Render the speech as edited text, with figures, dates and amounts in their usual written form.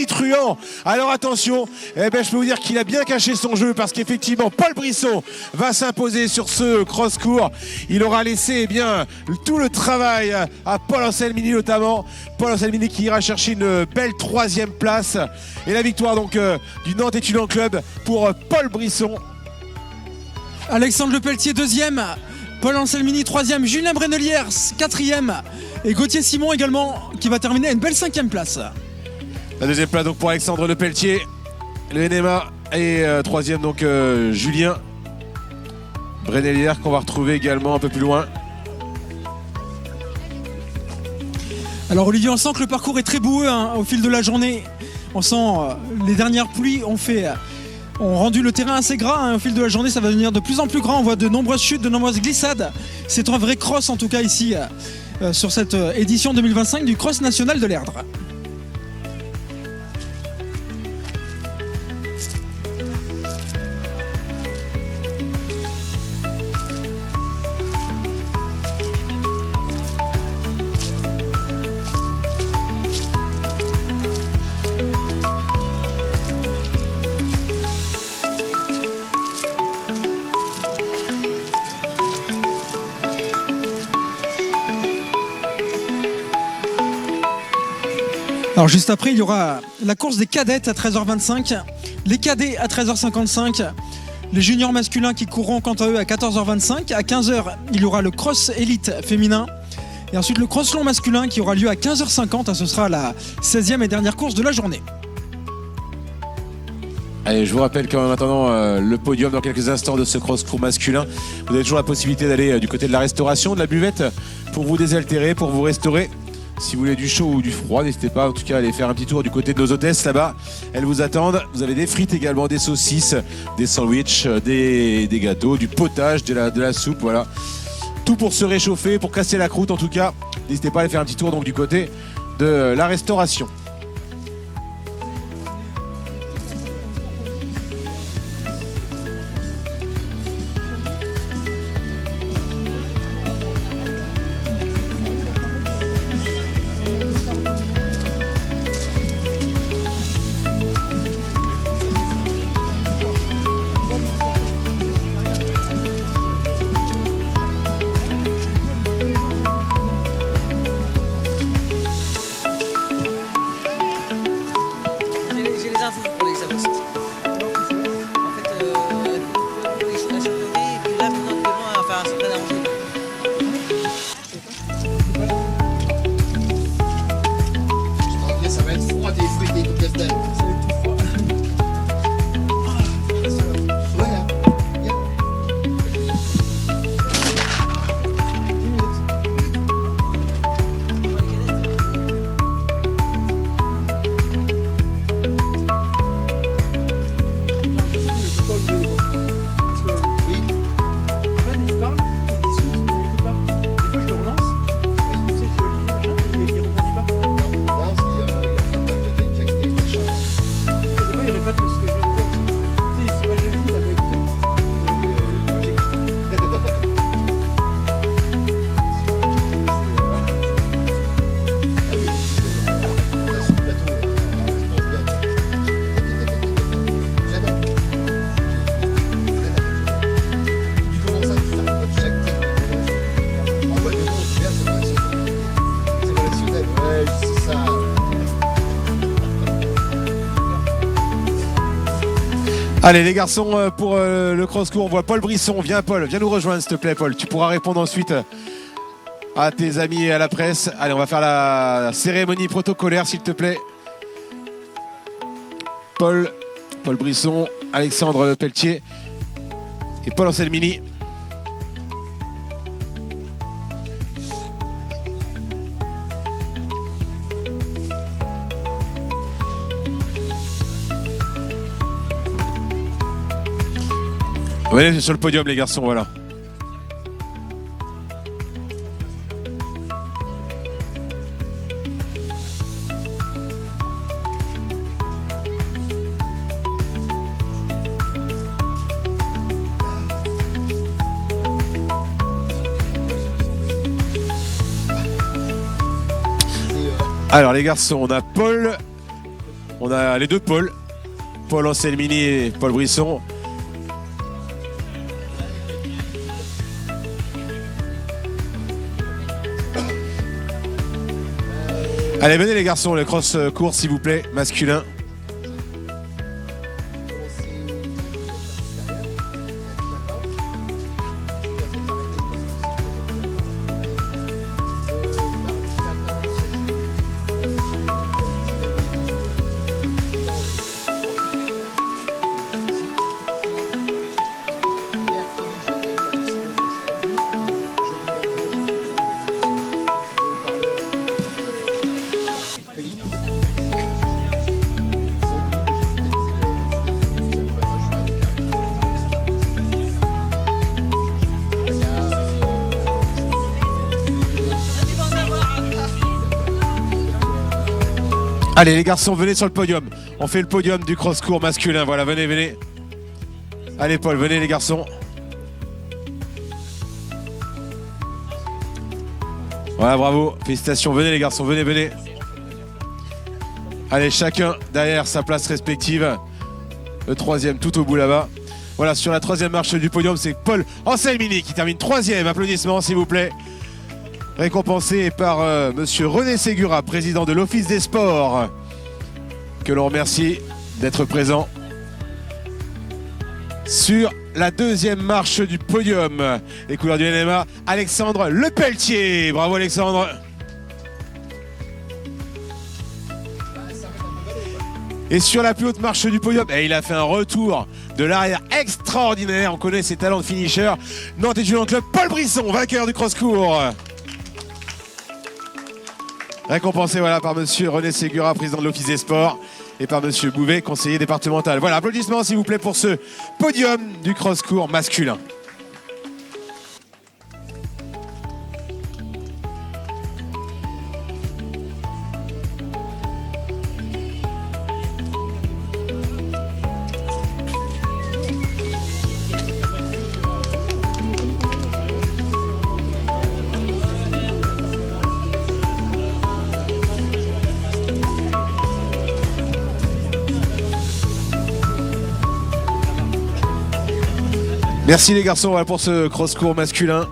Truand. Alors attention, je peux vous dire qu'il a bien caché son jeu parce qu'effectivement Paul Brisson va s'imposer sur ce cross-court. Il aura laissé tout le travail à Paul Anselmini notamment. Paul Anselmini qui ira chercher une belle 3e place. Et la victoire donc du Nantes Étudiant Club pour Paul Brisson. Alexandre Lepelletier 2e, Paul Anselmini 3e, Julien Brenelière 4e et Gauthier Simon également qui va terminer à une belle 5e place. La 2e place donc pour Alexandre Lepelletier, le NMA, et 3e donc Julien Brenelière qu'on va retrouver également un peu plus loin. Alors Olivier, on sent que le parcours est très boueux au fil de la journée. On sent les dernières pluies ont rendu le terrain assez gras au fil de la journée. Ça va devenir de plus en plus grand. On voit de nombreuses chutes, de nombreuses glissades. C'est un vrai cross en tout cas ici sur cette édition 2025 du Cross National de l'Erdre. Alors juste après, il y aura la course des cadettes à 13h25, les cadets à 13h55, les juniors masculins qui courront quant à eux à 14h25. À 15h, il y aura le cross élite féminin et ensuite le cross long masculin qui aura lieu à 15h50. Ce sera la 16e et dernière course de la journée. Allez, je vous rappelle quand même maintenant le podium dans quelques instants de ce cross-court masculin. Vous avez toujours la possibilité d'aller du côté de la restauration, de la buvette, pour vous désaltérer, pour vous restaurer. Si vous voulez du chaud ou du froid, n'hésitez pas en tout cas à aller faire un petit tour du côté de nos hôtesses là-bas. Elles vous attendent. Vous avez des frites également, des saucisses, des sandwichs, des gâteaux, du potage, de la soupe, voilà. Tout pour se réchauffer, pour casser la croûte en tout cas. N'hésitez pas à aller faire un petit tour donc du côté de la restauration. Allez les garçons, pour le cross-court, on voit Paul Brisson. Viens Paul, viens nous rejoindre s'il te plaît Paul. Tu pourras répondre ensuite à tes amis et à la presse. Allez, on va faire la cérémonie protocolaire s'il te plaît. Paul Brisson, Alexandre Lepelletier et Paul Anselmini. Venez sur le podium les garçons, voilà. Alors les garçons, on a Paul On a les deux Paul Anselmini et Paul Brisson. Allez, venez les garçons, le cross court s'il vous plaît, masculin. Allez les garçons, venez sur le podium. On fait le podium du cross-court masculin. Voilà, venez, venez. Allez Paul, venez les garçons. Voilà, bravo. Félicitations, venez les garçons, venez, venez. Allez, chacun derrière sa place respective. Le troisième tout au bout là-bas. Voilà, sur la troisième marche du podium, c'est Paul Anselmini qui termine troisième. Applaudissements s'il vous plaît. Récompensé par monsieur René Ségura, président de l'Office des Sports, que l'on remercie d'être présent sur la deuxième marche du podium. Les couleurs du NMA, Alexandre Lepelletier. Bravo Alexandre. Et sur la plus haute marche du podium, il a fait un retour de l'arrière extraordinaire. On connaît ses talents de finisher. Nantes et Julian Club, Paul Brisson, vainqueur du cross-court. Récompensé voilà, par monsieur René Ségura, président de l'Office des Sports, et par monsieur Bouvet, conseiller départemental. Voilà, applaudissements s'il vous plaît pour ce podium du cross-court masculin. Merci les garçons voilà pour ce cross-court masculin.